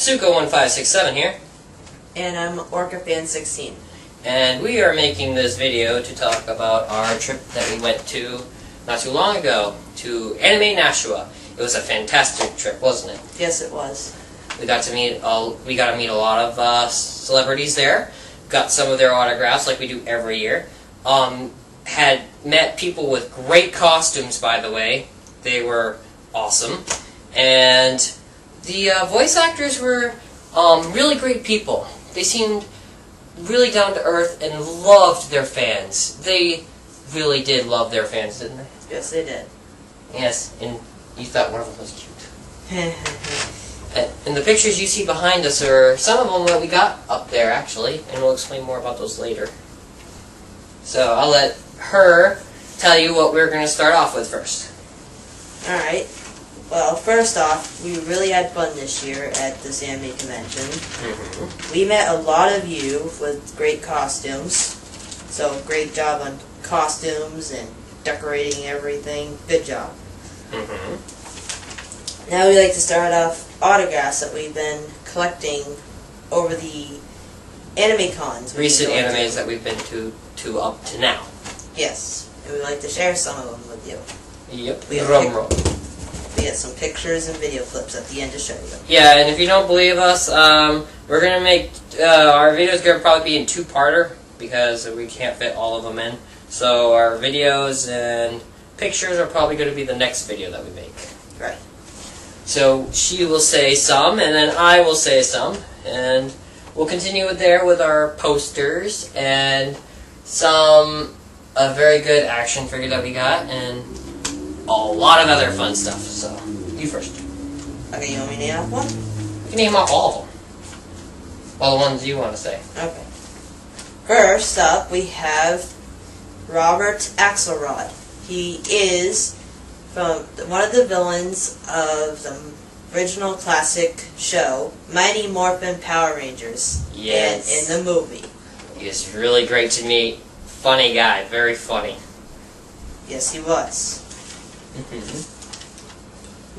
Suka1567 here. And I'm OrcaFan16. And we are making this video to talk about our trip that we went to not too long ago to Anime Nashua. It was a fantastic trip, wasn't it? Yes, it was. We got to meet a lot of celebrities there. Got some of their autographs like we do every year. Had met people with great costumes, by the way. They were awesome. And the voice actors were really great people. They seemed really down to earth and loved their fans. They really did love their fans, didn't they? Yes, they did. Yes, and you thought one of them was cute. And the pictures you see behind us are some of them that we got up there, actually, and we'll explain more about those later. So I'll let her tell you what we're going to start off with first. Alright. Well, first off, we really had fun this year at this anime convention. We met a lot of you with great costumes. So, great job on costumes and decorating everything. Good job. Now we'd like to start off autographs that we've been collecting over the anime cons. Recent animes that we've been to up to now. Yes. And we'd like to share some of them with you. Yep. We have some pictures and video clips at the end to show you. Yeah, and if you don't believe us, we're going to make, our videos going to probably be in two-parter because we can't fit all of them in. So our videos and pictures are probably going to be the next video that we make. Right. So she will say some, and then I will say some, and we'll continue with our posters and a very good action figure that we got, and a lot of other fun stuff. So, you first. Okay, you want me to name off one? You can name off all of them. All the ones you want to say. Okay. First up, we have Robert Axelrod. He is from one of the villains of the original classic show, Mighty Morphin Power Rangers. Yes. In the movie. He is really great to meet. Funny guy. Very funny. Yes, he was.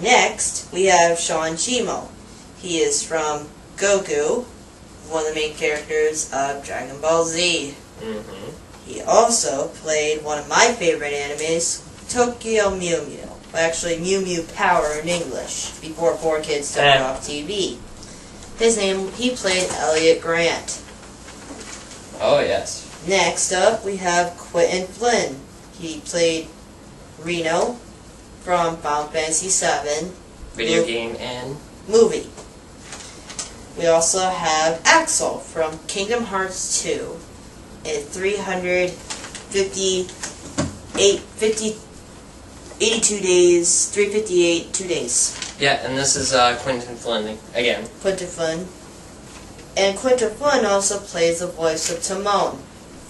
Next, we have Sean Chimo. He is from Goku, one of the main characters of Dragon Ball Z. He also played one of my favorite animes, Tokyo Mew Mew. Well, actually, Mew Mew Power in English, before 4Kids took it off TV. He played Elliot Grant. Oh, yes. Next up, we have Quentin Flynn. He played Reno from Final Fantasy VII. Video game and movie. We also have Axel from Kingdom Hearts 2 in 358, 2 days. Yeah, and this is Quentin Flynn again. Quentin Flynn. And Quentin Flynn also plays the voice of Timon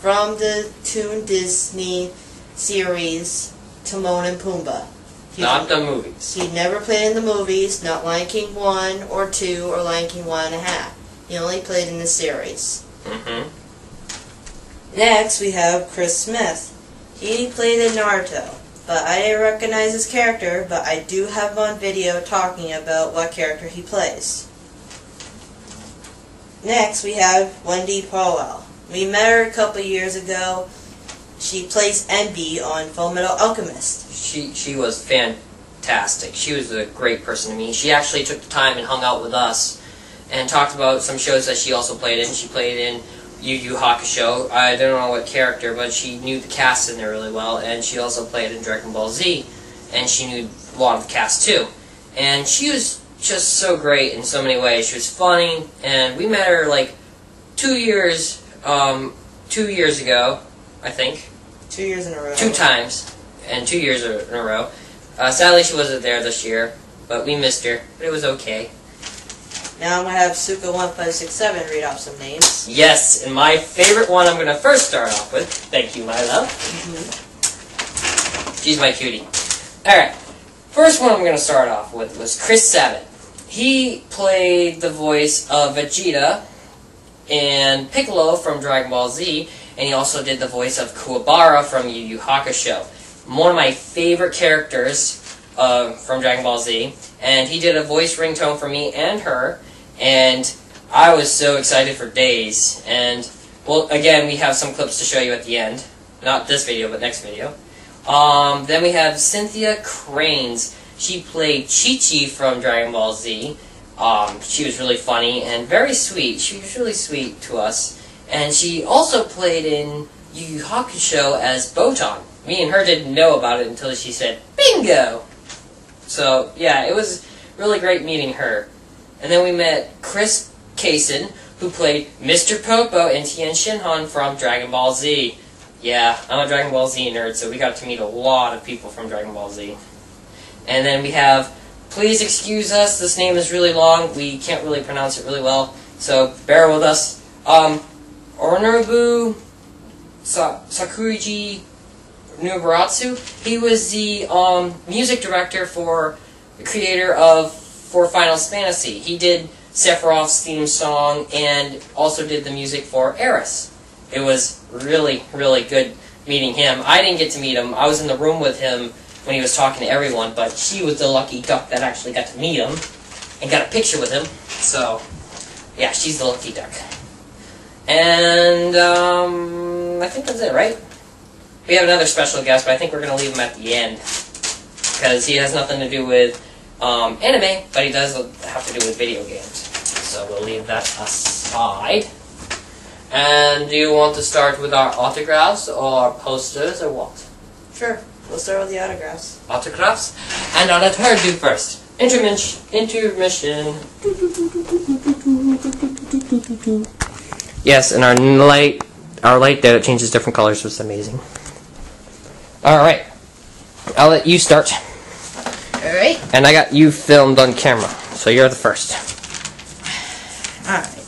from the Toon Disney series Timon and Pumbaa. Not the movies. He never played in the movies, not Lion King 1 or 2 or Lion King 1.5. He only played in the series. Next, we have Chris Smith. He played in Naruto, but I didn't recognize his character, but I do have him on video talking about what character he plays. Next, we have Wendy Powell. We met her a couple years ago. She plays Envy on Fullmetal Alchemist. She was fantastic. She was a great person to meet. She actually took the time and hung out with us and talked about some shows that she also played in. She played in Yu Yu Hakusho. I don't know what character, but she knew the cast in there really well, and she also played in Dragon Ball Z, and she knew a lot of the cast too. And she was just so great in so many ways. She was funny, and we met her like 2 years ago, I think. 2 years in a row. 2 times, and 2 years in a row. Sadly, she wasn't there this year, but we missed her. But it was okay. Now I'm going to have Suka1567 read off some names. Yes, and my favorite one I'm going to first start off with. Thank you, my love. She's my cutie. Alright, first one I'm going to start off with was Chris Sabat. He played the voice of Vegeta and Piccolo from Dragon Ball Z, and he also did the voice of Kuwabara from Yu Yu Hakusho. One of my favorite characters from Dragon Ball Z, and he did a voice ringtone for me and her, and I was so excited for days. And well, again, we have some clips to show you at the end. Not this video, but next video. Then we have Cynthia Cranes. She played Chi-Chi from Dragon Ball Z. She was really funny and very sweet. She was really sweet to us. And she also played in Yu Yu Hakusho as Botan. Me and her didn't know about it until she said, bingo! So, yeah, it was really great meeting her. And then we met Chris Kaysen, who played Mr. Popo in Tien Shinhan from Dragon Ball Z. Yeah, I'm a Dragon Ball Z nerd, so we got to meet a lot of people from Dragon Ball Z. And then we have, please excuse us, this name is really long, we can't really pronounce it really well, so bear with us. Ornobu Sakuji Nubaratsu, he was the music director for the creator of for Final Fantasy. He did Sephiroth's theme song and also did the music for Eris. It was really, really good meeting him. I didn't get to meet him. I was in the room with him when he was talking to everyone, but she was the lucky duck that actually got to meet him and got a picture with him. So, yeah, she's the lucky duck. And, I think that's it, right? We have another special guest, but I think we're going to leave him at the end. Because he has nothing to do with anime, but he does have to do with video games. So we'll leave that aside. And do you want to start with our autographs or posters or what? Sure. We'll start with the autographs. Autographs? And I'll let her do first. Intermission. Yes, and our light there that changes different colors was amazing. Alright. I'll let you start. Alright. And I got you filmed on camera, so you're the first. Alright.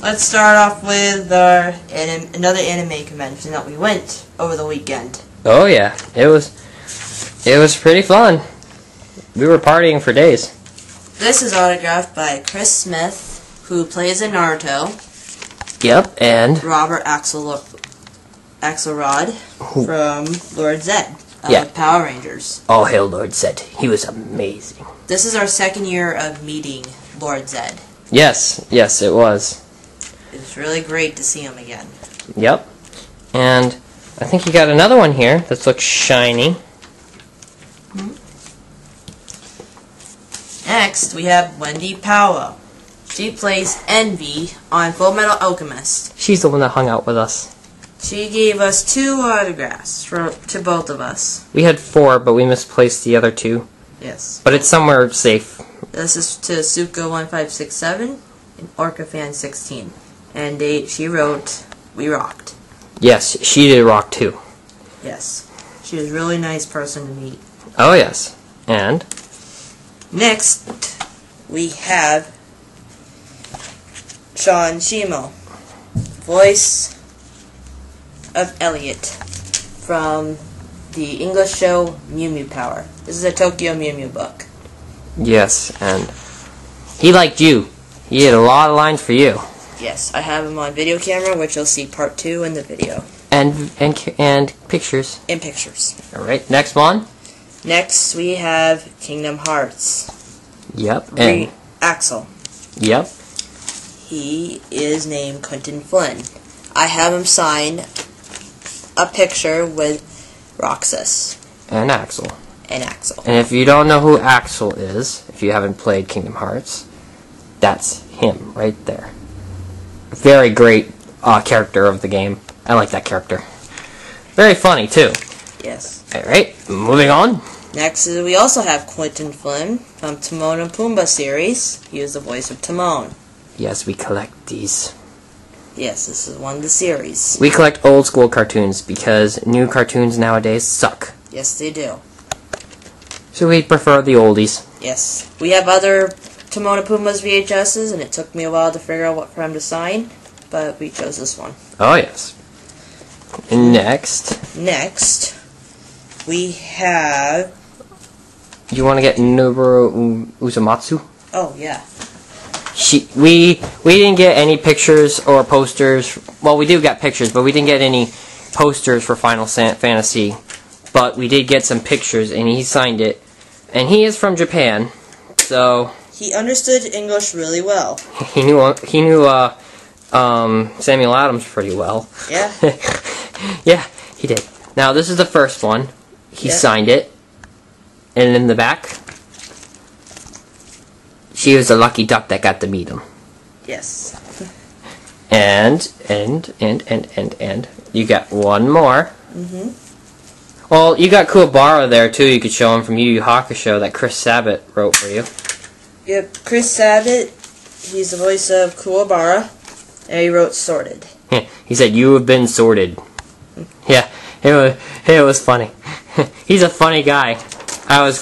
Let's start off with our another anime convention that we went over the weekend. Oh yeah, it was pretty fun. We were partying for days. This is autographed by Chris Smith, who plays in Naruto. Yep, and Robert Axelrod from Lord Zed of Power Rangers. All hail Lord Zed. He was amazing. This is our second year of meeting Lord Zed. Yes, it was. It was really great to see him again. Yep. And I think you got another one here that looks shiny. Next, we have Wendy Powell. She plays Envy on Full Metal Alchemist. She's the one that hung out with us. She gave us 2 autographs to both of us. We had 4, but we misplaced the other 2. Yes. But it's somewhere safe. This is to Suka1567 and OrcaFan16. And she wrote, "We rocked." Yes, she did rock too. Yes. She was a really nice person to meet. Oh yes. And? Next, we have Sean Shimo, voice of Elliot from the English show Mew Mew Power. This is a Tokyo Mew Mew book. Yes, and he liked you. He had a lot of lines for you. Yes, I have him on video camera, which you'll see part 2 in the video. And pictures. And pictures. Alright, next one. Next, we have Kingdom Hearts. Yep. And Axel. Yep. He is named Quentin Flynn. I have him sign a picture with Roxas. And Axel. And Axel. And if you don't know who Axel is, if you haven't played Kingdom Hearts, that's him right there. Very great character of the game. I like that character. Very funny too. Yes. Alright, moving on. Next, we also have Quentin Flynn from Timon and Pumbaa series. He is the voice of Timon. Yes, we collect these. Yes, this is one of the series. We collect old school cartoons because new cartoons nowadays suck. Yes, they do. So we prefer the oldies. Yes. We have other Timon and Pumbaa's VHSs, and it took me a while to figure out what for him to sign, but we chose this one. Oh, yes. Next, we have... you want to get Noboru Uematsu? Oh, yeah. We didn't get any pictures or posters. Well, we do get pictures, but we didn't get any posters for Final Fantasy. But we did get some pictures, and he signed it. And he is from Japan, so... He understood English really well. He knew Samuel Adams pretty well. Yeah. Yeah, he did. Now this is the first one. He signed it, and in the back, she was a lucky duck that got to meet him. Yes. And you got one more. Well, you got Kuwabara there too. You could show him from Yu Yu Hakusho that Chris Sabat wrote for you. Yep, Chris Sabat. He's the voice of Kuwabara, and he wrote Sorted. He said, "You have been sorted." Yeah, it was funny. He's a funny guy. I was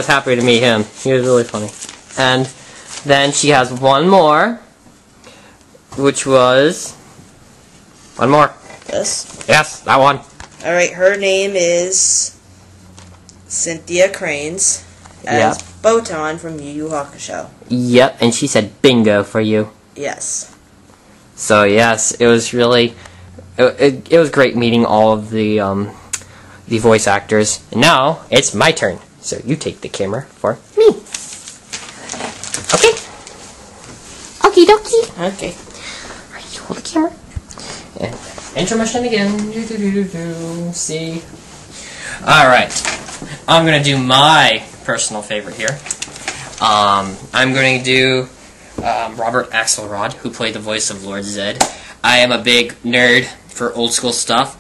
happy to meet him. He was really funny. And then she has one more, which was one more. Yes, that one. Alright, her name is Cynthia Cranes as Botan from Yu Yu Hakusho. Yep, and she said bingo for you. Yes. So yes, it was really, it was great meeting all of the voice actors. And now it's my turn. So you take the camera for me. Okay. Okie dokie. Okay. Alright, you hold the camera. And intermission again. See. Alright. I'm going to do my personal favorite here. I'm going to do Robert Axelrod, who played the voice of Lord Zed. I am a big nerd for old school stuff,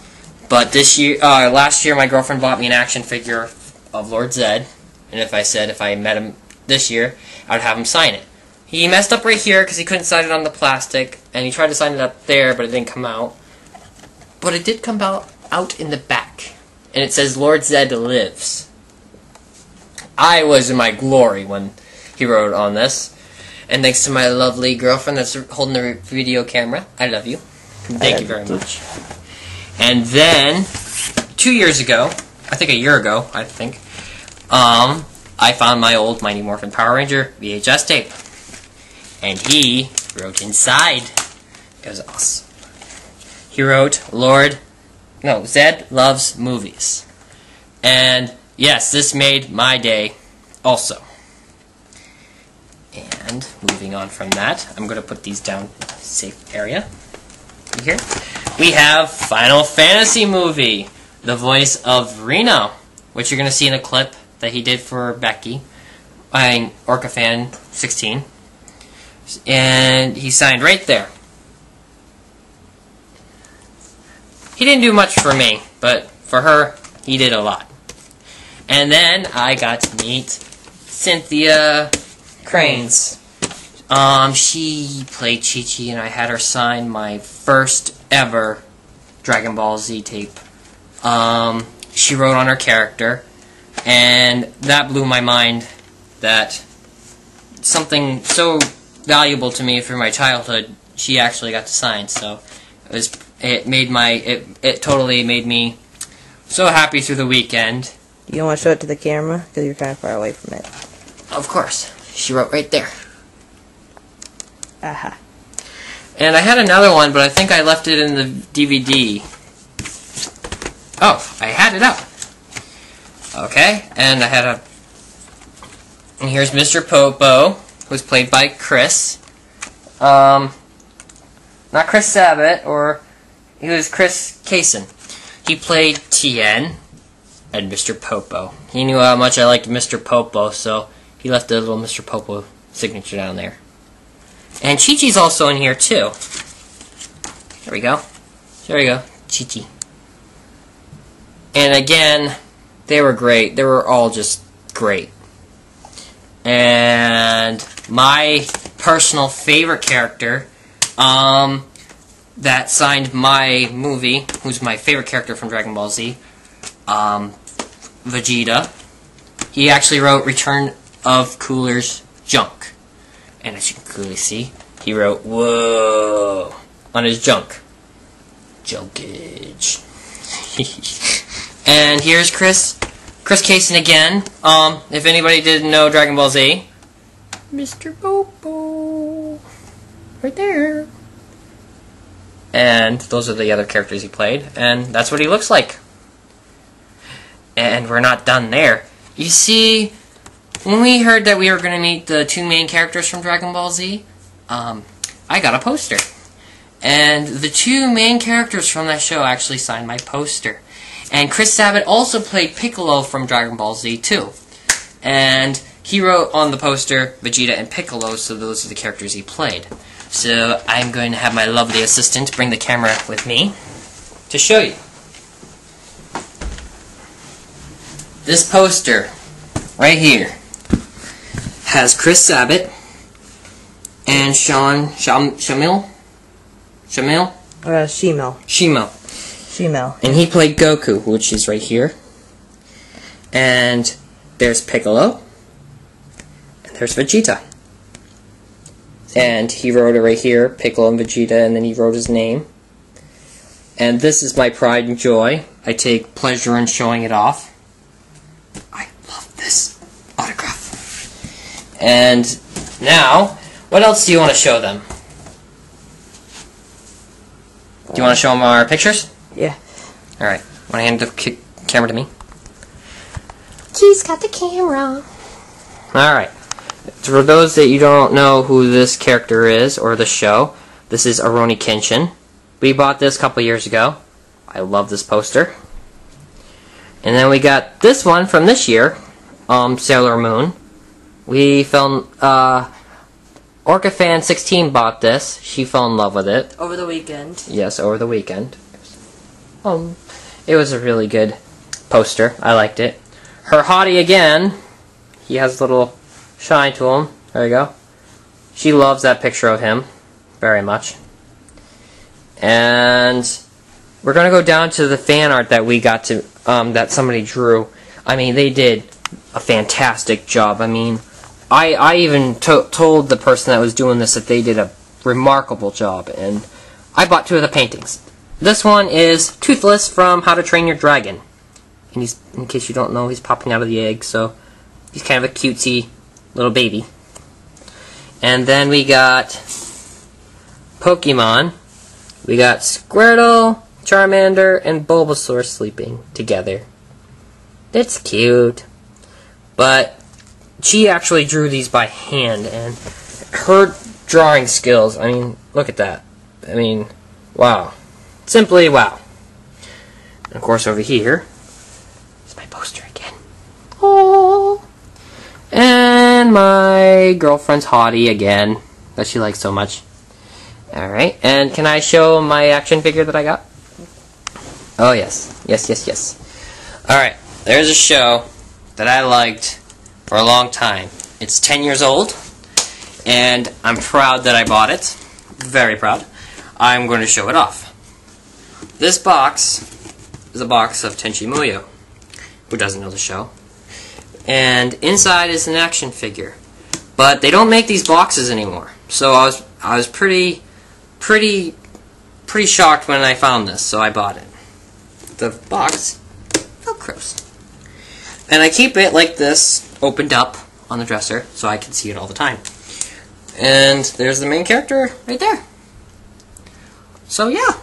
but last year my girlfriend bought me an action figure of Lord Zed, and if I met him this year, I would have him sign it. He messed up right here because he couldn't sign it on the plastic, and he tried to sign it up there, but it didn't come out. But it did come out in the back, and it says Lord Zed lives. I was in my glory when he wrote on this. And thanks to my lovely girlfriend that's holding the video camera. I love you. Thank you very much. And then, 2 years ago, I think a year ago, I found my old Mighty Morphin Power Ranger VHS tape. And he wrote inside. It was awesome. He wrote, Zed loves movies. And yes, this made my day also. And moving on from that, I'm going to put these down in a safe area. Here. We have Final Fantasy Movie, the voice of Reno, which you're going to see in a clip that he did for Becky, Orca Fan 16. And he signed right there. He didn't do much for me, but for her, he did a lot. And then I got to meet Cynthia Cranes. She played Chi-Chi, and I had her sign my first ever Dragon Ball Z tape. She wrote on her character, and that blew my mind that something so valuable to me for my childhood, she actually got to sign. So it totally made me so happy through the weekend. You don't want to show it to the camera because you're kind of far away from it. Of course. She wrote right there. Aha. And I had another one, but I think I left it in the DVD. Oh, I had it up. Okay, and and here's Mr. Popo, who's played by Chris. Not Chris Sabat, he was Chris Kaysen. He played Tien and Mr. Popo. He knew how much I liked Mr. Popo, so he left a little Mr. Popo signature down there. And Chi-Chi's also in here, too. There we go. There we go. Chi-Chi. And again, they were great. They were all just great. And my personal favorite character that signed my movie, who's my favorite character from Dragon Ball Z, Vegeta. He actually wrote Return of Cooler's Junk. And as you can clearly see, he wrote, whoa, on his junk. Junkage. And here's Chris Kaysen again. If anybody didn't know Dragon Ball Z, Mr. Popo. Right there. And those are the other characters he played. And that's what he looks like. And we're not done there. You see, when we heard that we were going to meet the two main characters from Dragon Ball Z, I got a poster. And the two main characters from that show actually signed my poster. And Chris Sabat also played Piccolo from Dragon Ball Z too. And he wrote on the poster Vegeta and Piccolo, so those are the characters he played. So I'm going to have my lovely assistant bring the camera with me to show you. This poster right here has Chris Sabat and Shimel. And he played Goku, which is right here. And there's Piccolo. And there's Vegeta. And he wrote it right here, Piccolo and Vegeta, and then he wrote his name. And this is my pride and joy. I take pleasure in showing it off. I love this autograph. And now, what else do you want to show them? Do you want to show them our pictures? Yeah. Alright. Want to hand the camera to me? She's got the camera. Alright. For those that you don't know who this character is, or the show, this is Rurouni Kenshin. We bought this a couple years ago. I love this poster. And then we got this one from this year, Sailor Moon. We filmed, OrcaFan16 bought this. She fell in love with it. Over the weekend. Yes, over the weekend. It was a really good poster. I liked it. Her hottie again. He has a little shine to him. There you go. She loves that picture of him very much. And we're gonna go down to the fan art that we got to that somebody drew. I mean, they did a fantastic job. I mean, I even told the person that was doing this that they did a remarkable job, and I bought two of the paintings. This one is Toothless from How to Train Your Dragon. And he's, in case you don't know, he's popping out of the egg, so he's kind of a cutesy little baby. And then we got Pokemon. We got Squirtle, Charmander, and Bulbasaur sleeping together. It's cute. But she actually drew these by hand, and her drawing skills, I mean, look at that. I mean, wow. Simply wow. And of course over here is my poster again. Oh. And my girlfriend's hottie again that she likes so much. Alright, and can I show my action figure that I got? Oh yes. Yes. Alright, there's a show that I liked for a long time. It's 10 years old, and I'm proud that I bought it. Very proud. I'm going to show it off. This box is a box of Tenchi Muyo, who doesn't know the show. And inside is an action figure. But they don't make these boxes anymore. So I was pretty shocked when I found this, so I bought it. The box velcros. And I keep it like this, opened up on the dresser, so I can see it all the time. And there's the main character right there. So yeah.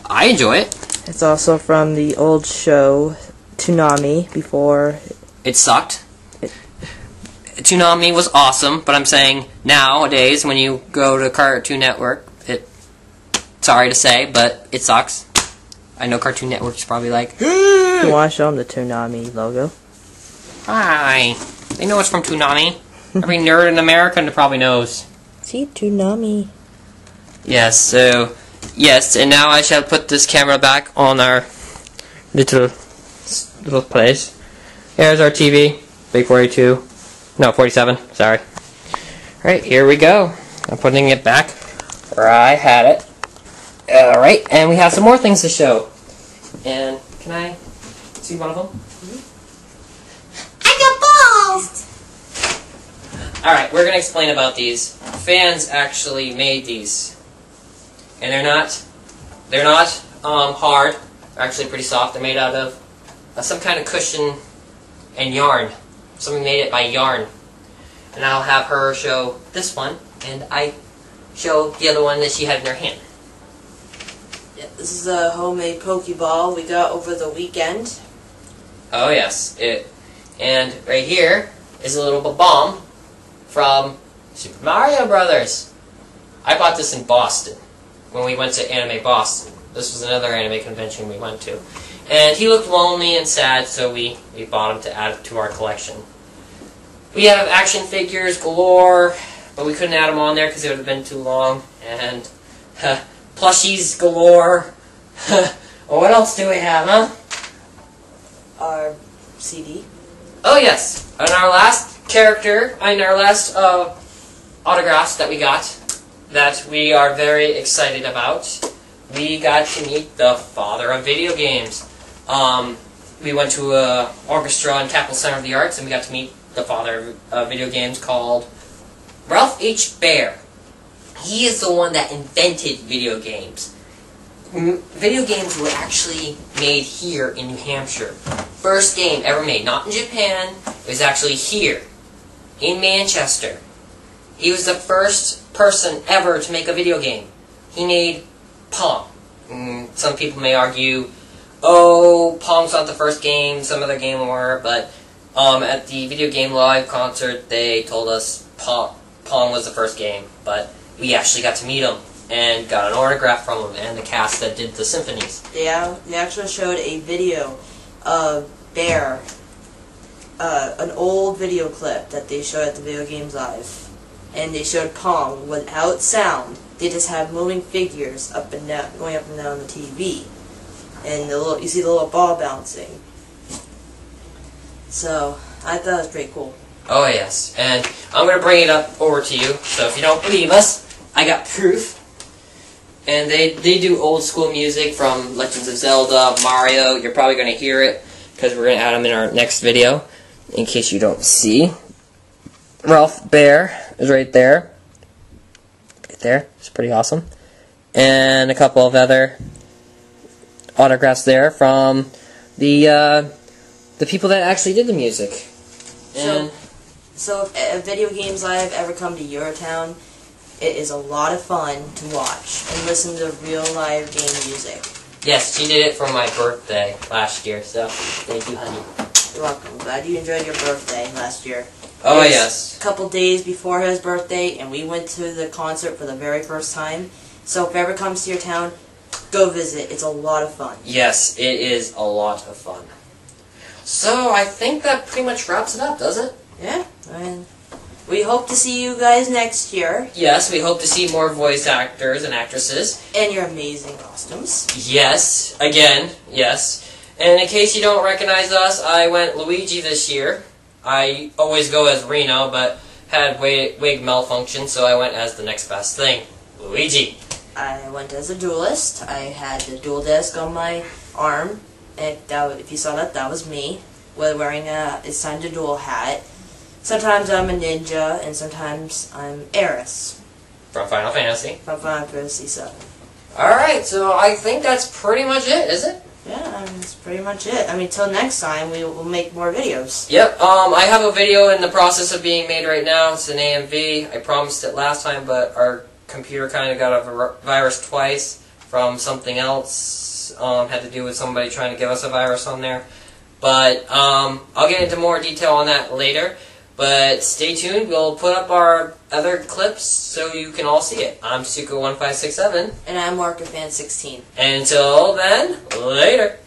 I enjoy it. It's also from the old show Toonami before. It sucked. Toonami was awesome, but I'm saying nowadays when you go to Cartoon Network, sorry to say, but it sucks. I know Cartoon Network's probably like, you want to show them the Toonami logo? Hi. They know it's from Toonami. Every nerd in America probably knows. See, Toonami. Yes, so, yes, and now I shall put this camera back on our little place. Here's our TV, big 42, no, 47, sorry. Alright, here we go. I'm putting it back where I had it. Alright, and we have some more things to show. And, can I see one of them? I got balls! Alright, we're going to explain about these. Fans actually made these. And they're not hard. They're actually pretty soft. They're made out of some kind of cushion and yarn. Somebody made it by yarn. And I'll have her show this one, and I show the other one that she had in her hand. Yeah, this is a homemade Pokeball we got over the weekend. Oh yes, it And right here is a little bomb from Super Mario Brothers. I bought this in Boston when we went to Anime Boston. This was another anime convention we went to. And he looked lonely and sad, so we bought him to add to our collection. We have action figures galore, but we couldn't add them on there because it would have been too long. And plushies galore. Well, what else do we have, huh? Our CD. Oh yes, and our last character, and our last autographs that we got, that we are very excited about, we got to meet the father of video games. We went to an orchestra in Capitol Center of the Arts, and we got to meet the father of video games called Ralph H. Baer. He is the one that invented video games. Video games were actually made here in New Hampshire. First game ever made, not in Japan, it was actually here, in Manchester. He was the first person ever to make a video game. He made Pong. Some people may argue, oh, Pong's not the first game, some other game were, but at the Video Game Live concert, they told us Pong was the first game, but we actually got to meet him and got an autograph from him and the cast that did the symphonies. Yeah, they actually showed a video of Bear, an old video clip that they showed at the Video Games Live, and they showed Pong without sound. They just have moving figures up and down, going up and down the TV, and you see the little ball bouncing. So I thought it was pretty cool. Oh yes, and I'm going to bring it up over to you, so if you don't believe us, I got proof. And they do old school music from Legends of Zelda, Mario. You're probably going to hear it, because we're going to add them in our next video, in case you don't see. Ralph Baer is right there. Right there. It's pretty awesome. And a couple of other autographs there from the people that actually did the music. And so if Video Games Live ever come to your town, it is a lot of fun to watch and listen to real live game music. yes, she did it for my birthday last year, so thank you, honey. You're welcome. Glad you enjoyed your birthday last year. Oh, yes. A couple days before his birthday, and we went to the concert for the very first time. So if it ever comes to your town, go visit. It's a lot of fun. Yes, it is a lot of fun. So, I think that pretty much wraps it up, does it? Yeah, and we hope to see you guys next year. Yes, we hope to see more voice actors and actresses. And your amazing costumes. Yes, again, yes. And in case you don't recognize us, I went Luigi this year. I always go as Reno, but had wig malfunction, so I went as the next best thing, Luigi. I went as a duelist. I had the dual disc on my arm. And if you saw that, that was me. Wearing a It's Time to Duel hat. Sometimes I'm a ninja, and sometimes I'm Aeris. From Final Fantasy. From Final Fantasy VII. Alright, so I think that's pretty much it, is it? Yeah, that's pretty much it. I mean, till next time, we will make more videos. Yep, I have a video in the process of being made right now. It's an AMV. I promised it last time, but our computer kind of got a virus twice from something else. Had to do with somebody trying to give us a virus on there. But I'll get into more detail on that later. But stay tuned. We'll put up our other clips so you can all see it. I'm Suko1567. And I'm MarkerFan16. And until then, later.